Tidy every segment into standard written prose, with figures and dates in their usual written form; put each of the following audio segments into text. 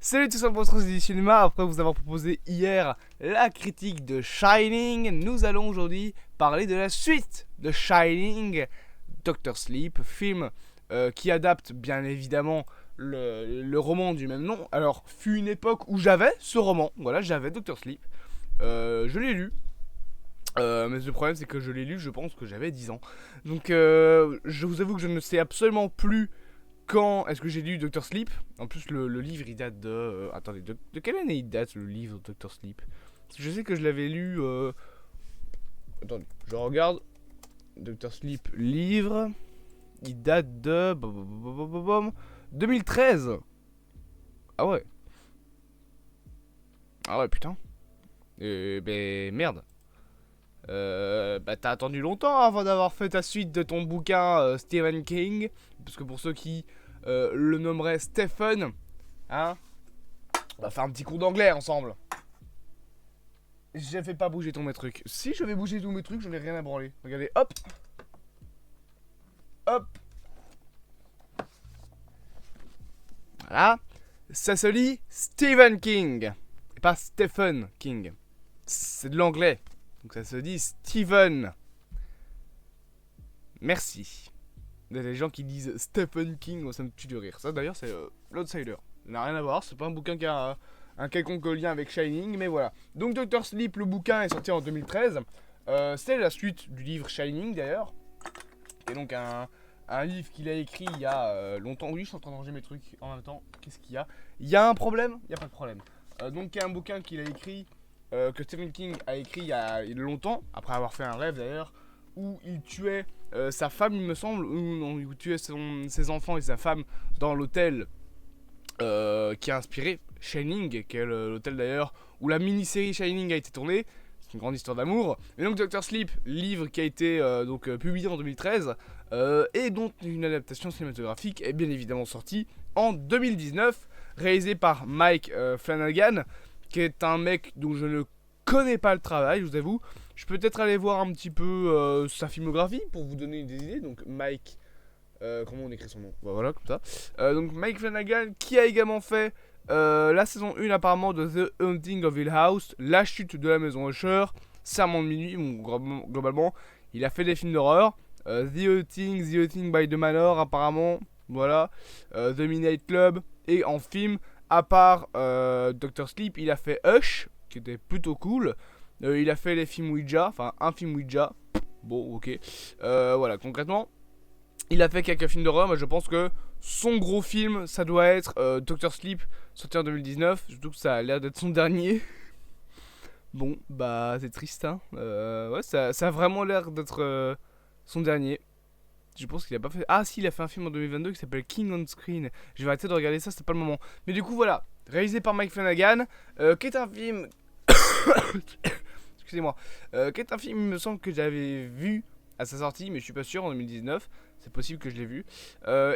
Salut tout simplement sur du cinéma. Après vous avoir proposé hier la critique de Shining, nous allons aujourd'hui parler de la suite de Shining, Doctor Sleep, film qui adapte bien évidemment le roman du même nom. Alors fut une époque où j'avais ce roman, voilà, j'avais Doctor Sleep, je l'ai lu. Mais le problème c'est que je l'ai lu, je pense que j'avais 10 ans. Donc je vous avoue que je ne sais absolument plus quand est-ce que j'ai lu Doctor Sleep. En plus le livre il date de... attendez, de quelle année il date le livre Doctor Sleep? Parce que je sais que je l'avais lu... Attendez, je regarde. Doctor Sleep livre. Il date de... 2013. Ah ouais. Ah ouais putain. Ben merde. Bah t'as attendu longtemps avant d'avoir fait ta suite de ton bouquin Stephen King. Parce que pour ceux qui le nommeraient Stephen, hein, on va faire un petit cours d'anglais ensemble. Je fais pas bouger tous mes trucs. Si je vais bouger tous mes trucs, j'en ai rien à branler. Regardez, hop. Hop. Voilà. Ça se lit Stephen King. Et pas Stephen King. C'est de l'anglais. Donc ça se dit Stephen. Merci. Il y a des gens qui disent Stephen King, moi ça me tue de rire. Ça d'ailleurs c'est l'Outsider. Ça n'a rien à voir, c'est pas un bouquin qui a un quelconque lien avec Shining, mais voilà. Donc Doctor Sleep, le bouquin est sorti en 2013. C'est la suite du livre Shining d'ailleurs. Et donc un livre qu'il a écrit il y a longtemps. Oui, je suis en train de ranger mes trucs en même temps. Qu'est-ce qu'il y a? Il y a un problème? Il n'y a pas de problème. Donc il y a un bouquin qu'il a écrit, que Stephen King a écrit il y a longtemps, après avoir fait un rêve d'ailleurs, où il tuait sa femme, il me semble, ou non, il tuait ses enfants et sa femme dans l'hôtel qui a inspiré Shining, qui est l'hôtel d'ailleurs où la mini-série Shining a été tournée. C'est une grande histoire d'amour. Et donc Doctor Sleep, livre qui a été publié en 2013 et dont une adaptation cinématographique est bien évidemment sortie en 2019, réalisé par Mike Flanagan, qui est un mec dont je ne connais pas le travail, je vous avoue. Je peux peut-être aller voir un petit peu sa filmographie pour vous donner des idées. Donc Mike, comment on écrit son nom? Bah, voilà, comme ça. Donc Mike Flanagan, qui a également fait la saison 1 apparemment de The Haunting of Hill House, La chute de la maison Usher, Serment de minuit. Bon, globalement, il a fait des films d'horreur. The Haunting by the Manor apparemment, voilà. The Midnight Club. Et en film, à part Doctor Sleep, il a fait Hush, qui était plutôt cool. Il a fait les films Ouija, enfin un film Ouija. Bon, ok. Voilà, concrètement, il a fait quelques films d'horreur, mais je pense que son gros film, ça doit être Doctor Sleep, sorti en 2019. Surtout que ça a l'air d'être son dernier. Bon, bah c'est triste, hein. Ouais, ça a vraiment l'air d'être son dernier. Je pense qu'il a pas fait... Ah si, il a fait un film en 2022 qui s'appelle King on Screen. Je vais arrêter de regarder ça, c'était pas le moment. Mais du coup, voilà. Réalisé par Mike Flanagan, qui est un film... Excusez-moi. Qui est un film, il me semble que j'avais vu à sa sortie, mais je suis pas sûr, en 2019. C'est possible que je l'ai vu.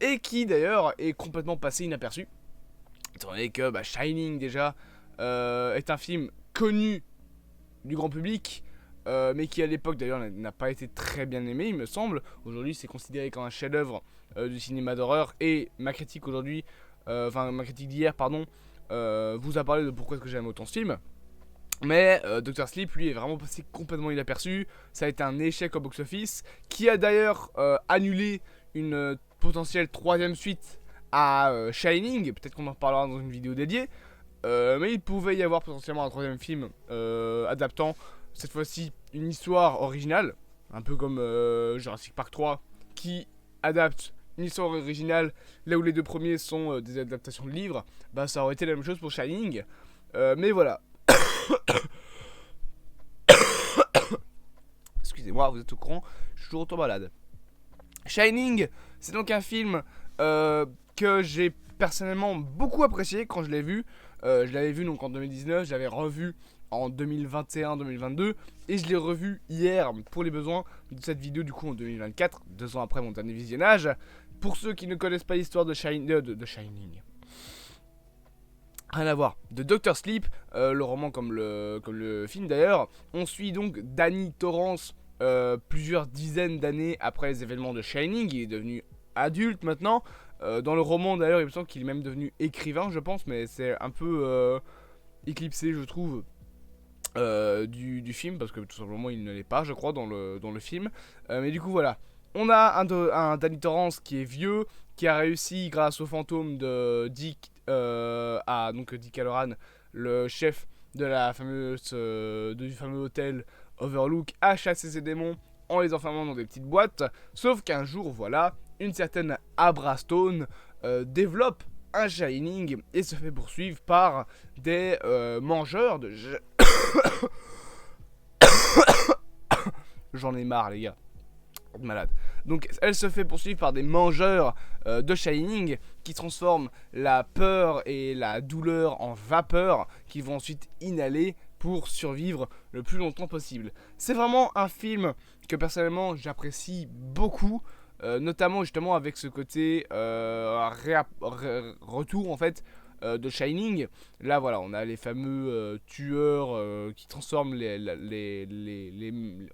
Et qui, d'ailleurs, est complètement passé inaperçu. Étant donné que Shining, déjà, est un film connu du grand public, mais qui à l'époque d'ailleurs n'a pas été très bien aimé, il me semble. Aujourd'hui c'est considéré comme un chef-d'œuvre du cinéma d'horreur, et ma critique aujourd'hui, enfin ma critique d'hier pardon, vous a parlé de pourquoi est-ce que j'aime autant ce film. Mais Doctor Sleep lui est vraiment passé complètement inaperçu. Ça a été un échec au box-office, qui a d'ailleurs annulé une potentielle troisième suite à Shining. Peut-être qu'on en reparlera dans une vidéo dédiée. Mais il pouvait y avoir potentiellement un troisième film adaptant cette fois-ci une histoire originale, un peu comme Jurassic Park 3 qui adapte une histoire originale là où les deux premiers sont des adaptations de livres. Bah ça aurait été la même chose pour Shining, mais voilà. Excusez-moi, vous êtes au courant, je suis toujours autant malade. Shining, c'est donc un film que j'ai personnellement beaucoup apprécié quand je l'ai vu. Je l'avais vu donc en 2019, je l'avais revu en 2021-2022 et je l'ai revu hier pour les besoins de cette vidéo du coup en 2024, 2 ans après mon dernier visionnage. Pour ceux qui ne connaissent pas l'histoire de Shining, rien à voir, de Doctor Sleep, le roman comme le film d'ailleurs, on suit donc Danny Torrance plusieurs dizaines d'années après les événements de Shining. Il est devenu adulte maintenant, Dans le roman d'ailleurs, il me semble qu'il est même devenu écrivain, je pense, mais c'est un peu éclipsé, je trouve, du film, parce que tout simplement il ne l'est pas, je crois, dans le film. Mais du coup, voilà. On a un Danny Torrance qui est vieux, qui a réussi, grâce au fantôme de Dick, donc Dick Halloran, le chef de du fameux hôtel Overlook, à chasser ses démons en les enfermant dans des petites boîtes. Sauf qu'un jour, voilà, une certaine Abra Stone développe un Shining et se fait poursuivre par des mangeurs de... J'en ai marre, les gars. Malade. Donc elle se fait poursuivre par des mangeurs de Shining qui transforment la peur et la douleur en vapeur qu'ils vont ensuite inhaler pour survivre le plus longtemps possible. C'est vraiment un film que personnellement j'apprécie beaucoup, notamment justement avec ce côté retour en fait de Shining. Là voilà, on a les fameux tueurs qui transforment on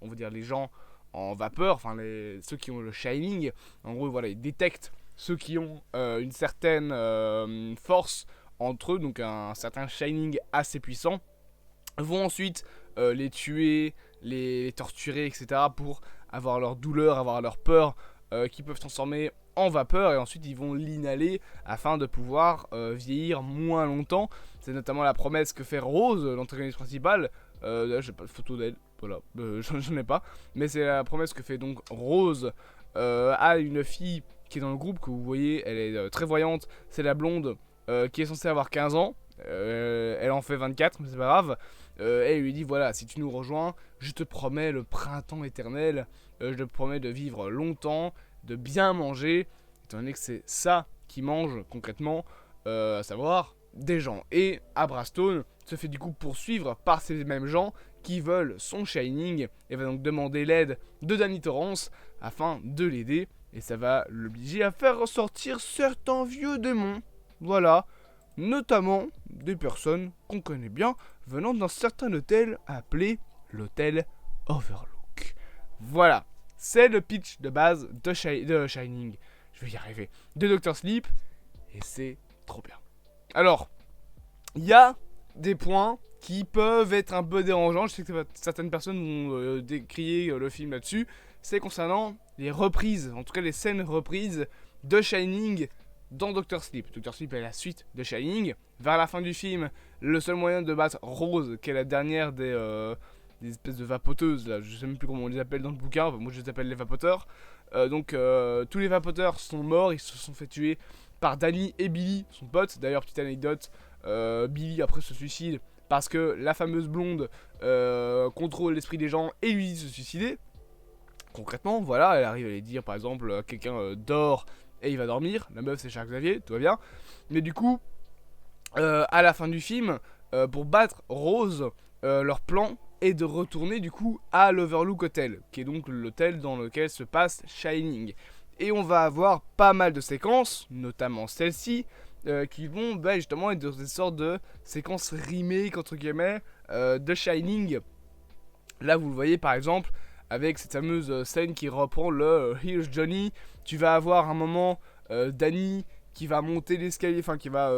va dire les gens en vapeur, enfin ceux qui ont le Shining. En gros voilà, ils détectent ceux qui ont une certaine force entre eux, donc un certain Shining assez puissant, vont ensuite les tuer, les torturer, etc. pour avoir leur douleur, avoir leur peur, qui peuvent transformer en vapeur, et ensuite ils vont l'inhaler afin de pouvoir vieillir moins longtemps. C'est notamment la promesse que fait Rose, l'antagoniste principale. Là j'ai pas de photo d'elle, voilà, j'en ai pas, mais c'est la promesse que fait donc Rose à une fille qui est dans le groupe, que vous voyez, elle est très voyante, c'est la blonde qui est censée avoir 15 ans, elle en fait 24, mais c'est pas grave. Elle lui dit voilà, si tu nous rejoins, je te promets le printemps éternel, je te promets de vivre longtemps, de bien manger, étant donné que c'est ça qui mange concrètement, à savoir des gens. Et Abra Stone se fait du coup poursuivre par ces mêmes gens qui veulent son Shining et va donc demander l'aide de Danny Torrance afin de l'aider, et ça va l'obliger à faire ressortir certains vieux démons, voilà, notamment des personnes qu'on connaît bien venant d'un certain hôtel appelé l'hôtel Overlook. Voilà, c'est le pitch de base de Shining, je vais y arriver, de Dr. Sleep, et c'est trop bien. Alors, il y a des points qui peuvent être un peu dérangeants, je sais que certaines personnes vont décrier le film là-dessus, c'est concernant les reprises, en tout cas les scènes reprises de Shining dans Dr. Sleep. Dr. Sleep est la suite de Shining. Vers la fin du film, le seul moyen de battre Rose, qui est la dernière des espèces de vapoteuses, là, je sais même plus comment on les appelle dans le bouquin, enfin, moi je les appelle les vapoteurs. Tous les vapoteurs sont morts, ils se sont fait tuer par Danny et Billy, son pote. D'ailleurs, petite anecdote, Billy après se suicide parce que la fameuse blonde contrôle l'esprit des gens et lui dit de se suicider. Concrètement, voilà, elle arrive à les dire, par exemple, quelqu'un dort et il va dormir. La meuf, c'est Charles Xavier, tout va bien. Mais du coup, à la fin du film, pour battre Rose, leur plan est de retourner du coup à l'Overlook Hotel, qui est donc l'hôtel dans lequel se passe Shining. Et on va avoir pas mal de séquences, notamment celle-ci, qui vont justement être des sortes de séquences remake entre guillemets de Shining. Là vous le voyez par exemple avec cette fameuse scène qui reprend le Here's Johnny. Tu vas avoir un moment Danny qui va monter l'escalier, enfin qui va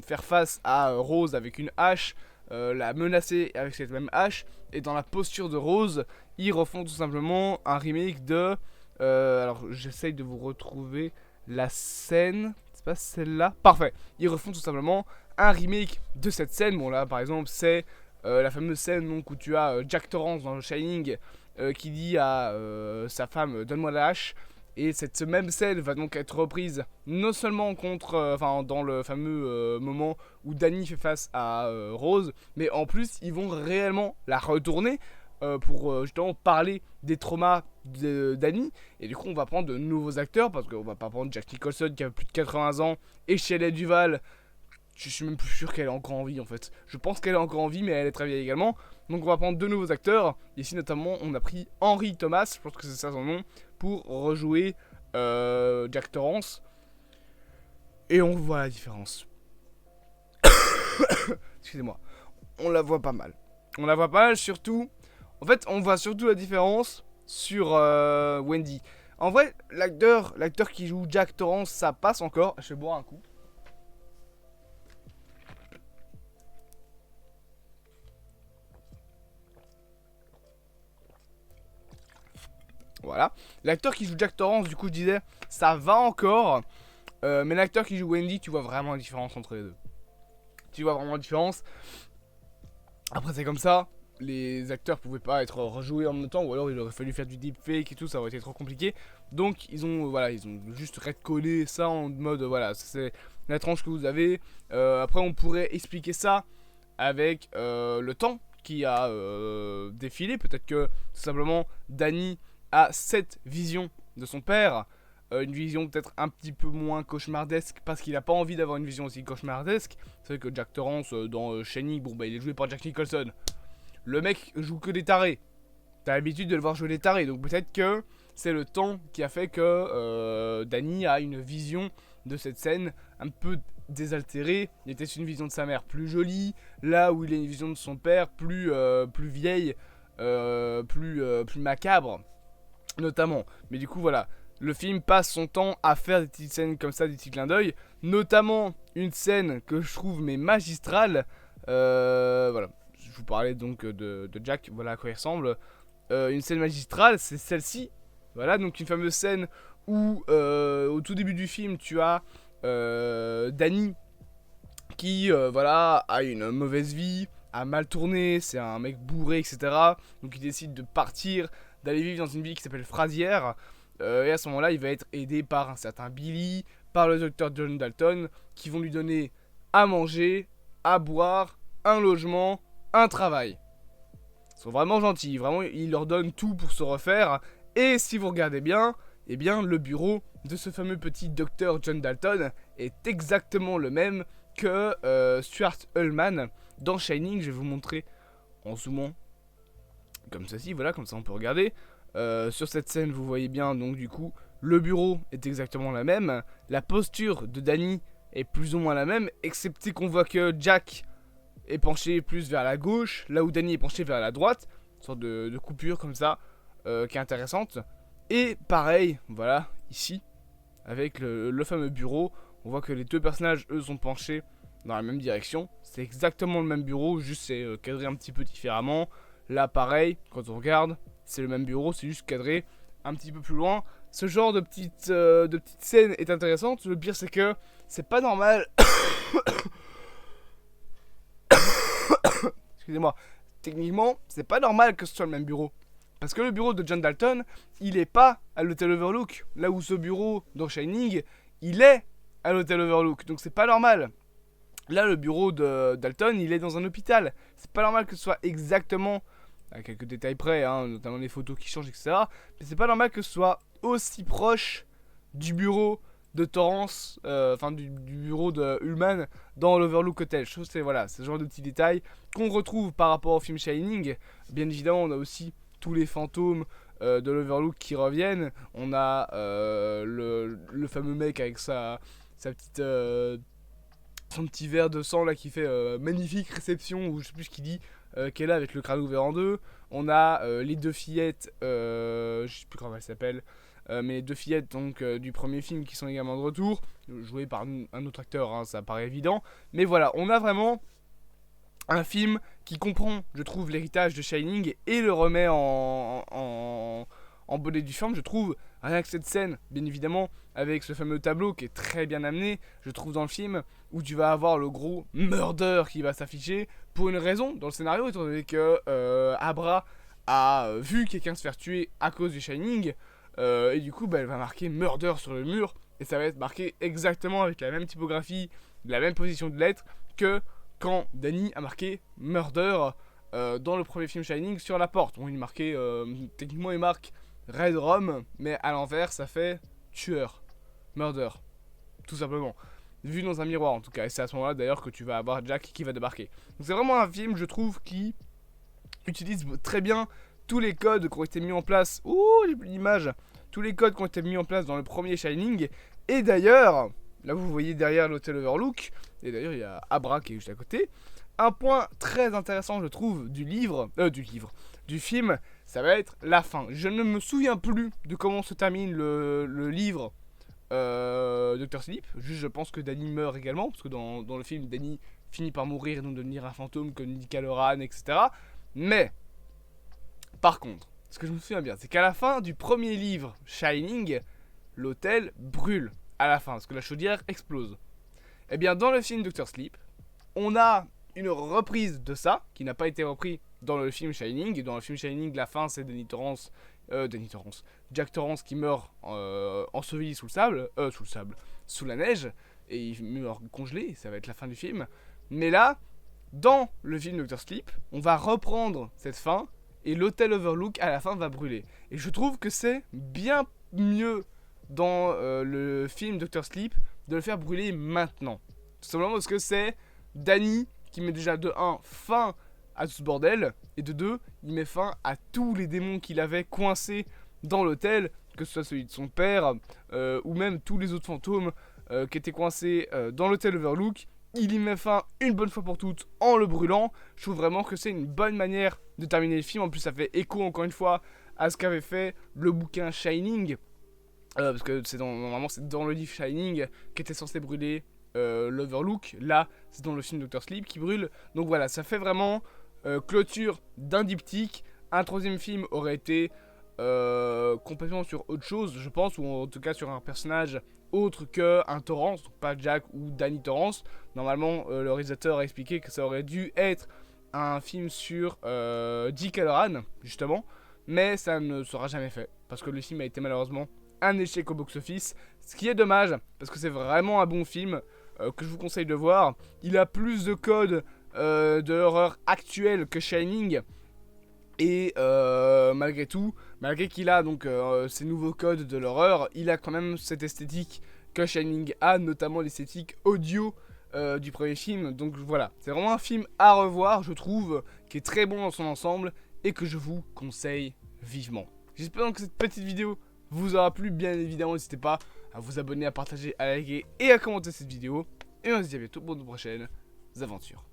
faire face à Rose avec une hache, la menacer avec cette même hache, et dans la posture de Rose, ils refont tout simplement un remake de... alors j'essaye de vous retrouver la scène, c'est pas celle-là, parfait, ils refont tout simplement un remake de cette scène. Bon là par exemple c'est la fameuse scène donc, où tu as Jack Torrance dans le Shining qui dit à sa femme donne-moi la hache. Et cette même scène va donc être reprise non seulement dans le fameux moment où Danny fait face à Rose, mais en plus ils vont réellement la retourner pour justement parler des traumas de Danny. Et du coup on va prendre de nouveaux acteurs, parce qu'on va pas prendre Jack Nicholson qui a plus de 80 ans et Shelley Duvall. Je suis même plus sûr qu'elle est encore en vie en fait. Je pense qu'elle est encore en vie, mais elle est très vieille également. Donc on va prendre de nouveaux acteurs. Ici notamment on a pris Henry Thomas, je pense que c'est ça son nom, pour rejouer Jack Torrance. Et on voit la différence. Excusez-moi. On la voit pas mal. On la voit pas mal surtout. En fait on voit surtout la différence sur Wendy. En vrai, l'acteur qui joue Jack Torrance, ça passe encore. Je vais boire un coup. Voilà. L'acteur qui joue Jack Torrance, du coup, je disais, ça va encore. Mais l'acteur qui joue Wendy, tu vois vraiment la différence entre les deux. Tu vois vraiment la différence. Après, c'est comme ça. Les acteurs pouvaient pas être rejoués en même temps, ou alors il aurait fallu faire du deepfake et tout, ça aurait été trop compliqué. Donc ils ont juste redcollé ça en mode voilà, c'est la tranche que vous avez. Après on pourrait expliquer ça avec le temps qui a défilé. Peut-être que tout simplement Danny a cette vision de son père, une vision peut-être un petit peu moins cauchemardesque parce qu'il a pas envie d'avoir une vision aussi cauchemardesque. C'est vrai que Jack Torrance dans Shining, bon bah il est joué par Jack Nicholson. Le mec joue que des tarés. T'as l'habitude de le voir jouer des tarés. Donc peut-être que c'est le temps qui a fait que Danny a une vision de cette scène un peu désaltérée. Il était une vision de sa mère plus jolie. Là où il a une vision de son père plus vieille, plus macabre. Notamment. Mais du coup voilà. Le film passe son temps à faire des petites scènes comme ça, des petits clins d'œil. Notamment une scène que je trouve mais magistrale. Voilà. Je vous parlais donc de Jack, voilà à quoi il ressemble. Une scène magistrale, c'est celle-ci. Voilà, donc une fameuse scène où au tout début du film, tu as Danny qui voilà, a une mauvaise vie, a mal tourné, c'est un mec bourré, etc. Donc il décide de partir, d'aller vivre dans une ville qui s'appelle Frasier. Et à ce moment-là, il va être aidé par un certain Billy, par le docteur John Dalton, qui vont lui donner à manger, à boire, un logement, un travail. Ils sont vraiment gentils, vraiment ils leur donnent tout pour se refaire. Et si vous regardez bien, eh bien le bureau de ce fameux petit docteur John Dalton est exactement le même que Stuart Ullman dans Shining. Je vais vous montrer en zoomant comme ceci, voilà, comme ça on peut regarder. Sur cette scène vous voyez bien donc du coup le bureau est exactement la même. La posture de Danny est plus ou moins la même, excepté qu'on voit que Jack est penché plus vers la gauche, là où Danny est penché vers la droite, une sorte de coupure comme ça, qui est intéressante. Et pareil, voilà, ici, avec le fameux bureau, on voit que les deux personnages, eux, sont penchés dans la même direction. C'est exactement le même bureau, juste c'est cadré un petit peu différemment. Là, pareil, quand on regarde, c'est le même bureau, c'est juste cadré un petit peu plus loin. Ce genre de petite scène est intéressante. Le pire, c'est que c'est pas normal. Excusez-moi, techniquement, c'est pas normal que ce soit le même bureau. Parce que le bureau de John Dalton, il est pas à l'hôtel Overlook. Là où ce bureau dans Shining, il est à l'hôtel Overlook. Donc c'est pas normal. Là, le bureau de Dalton, il est dans un hôpital. C'est pas normal que ce soit exactement, à quelques détails près, hein, notamment les photos qui changent, etc. Mais c'est pas normal que ce soit aussi proche du bureau de Torrance, enfin du bureau de Ullman dans l'Overlook Hotel. Je trouve que c'est voilà, ce genre de petits détails qu'on retrouve par rapport au film Shining. Bien évidemment, on a aussi tous les fantômes de l'Overlook qui reviennent. On a le fameux mec avec sa petite son petit verre de sang là qui fait magnifique réception, ou je sais plus ce qu'il dit, qui est là avec le crâne ouvert en deux. On a les deux fillettes, je sais plus comment elles s'appellent, mais les deux fillettes donc du premier film qui sont également de retour, jouées par un autre acteur, hein, ça paraît évident. Mais voilà, on a vraiment un film qui comprend, je trouve, l'héritage de Shining et le remet en bonne et due forme. Je trouve, rien que cette scène, bien évidemment, avec ce fameux tableau qui est très bien amené, je trouve, dans le film, où tu vas avoir le gros murder qui va s'afficher, pour une raison dans le scénario, étant donné que Abra a vu quelqu'un se faire tuer à cause du Shining, et du coup, bah, elle va marquer murder sur le mur, et ça va être marqué exactement avec la même typographie, la même position de lettres, que quand Danny a marqué murder dans le premier film Shining sur la porte. Bon, il marquait, techniquement il marque Red Rum, mais à l'envers ça fait tueur, murder, tout simplement. Vu dans un miroir en tout cas, et c'est à ce moment-là d'ailleurs que tu vas avoir Jack qui va débarquer. Donc c'est vraiment un film, je trouve, qui utilise très bien tous les codes qui ont été mis en place. Ouh, j'ai plus d'image. Tous les codes qui ont été mis en place dans le premier Shining. Et d'ailleurs, là vous voyez derrière l'hôtel Overlook, et d'ailleurs il y a Abra qui est juste à côté. un point très intéressant, je trouve, du film, ça va être la fin. Je ne me souviens plus de comment se termine le livre Dr. Sleep. Juste, je pense que Danny meurt également, parce que dans le film, Danny finit par mourir et donc devenir un fantôme comme Nick Halloran, etc. Mais, par contre, ce que je me souviens bien, c'est qu'à la fin du premier livre, Shining, l'hôtel brûle à la fin, parce que la chaudière explose. Et bien, dans le film Dr. Sleep, on a une reprise de ça, qui n'a pas été repris dans le film Shining. Et dans le film Shining, la fin, c'est Jack Torrance qui meurt enseveli sous la neige, et il meurt congelé, ça va être la fin du film. Mais là, dans le film Dr. Sleep, on va reprendre cette fin, et l'hôtel Overlook à la fin va brûler. Et je trouve que c'est bien mieux dans le film Dr. Sleep de le faire brûler maintenant. Tout simplement parce que c'est Danny qui met déjà de 1 fin à tout ce bordel, et de 2 il met fin à tous les démons qu'il avait coincés dans l'hôtel, que ce soit celui de son père ou même tous les autres fantômes qui étaient coincés dans l'hôtel Overlook. Il y met fin une bonne fois pour toutes en le brûlant. Je trouve vraiment que c'est une bonne manière de terminer le film. En plus, ça fait écho encore une fois à ce qu'avait fait le bouquin Shining, parce que normalement c'est dans le livre Shining qu'était censé brûler l'Overlook. Là, c'est dans le film Dr. Sleep qui brûle. Donc voilà, ça fait vraiment clôture d'un diptyque. Un troisième film aurait été complètement sur autre chose, je pense, ou en tout cas sur un personnage autre qu'un Torrance, donc pas Jack ou Danny Torrance. Normalement, le réalisateur a expliqué que ça aurait dû être un film sur Dick Halloran, justement, mais ça ne sera jamais fait, parce que le film a été malheureusement un échec au box-office, ce qui est dommage, parce que c'est vraiment un bon film que je vous conseille de voir. Il a plus de codes de horreur actuelle que Shining, et malgré tout, malgré qu'il a donc ces nouveaux codes de l'horreur, il a quand même cette esthétique que Shining a, notamment l'esthétique audio du premier film. Donc voilà, c'est vraiment un film à revoir, je trouve, qui est très bon dans son ensemble et que je vous conseille vivement. J'espère donc que cette petite vidéo vous aura plu. Bien évidemment, n'hésitez pas à vous abonner, à partager, à liker et à commenter cette vidéo. Et on se dit à bientôt pour de prochaines aventures.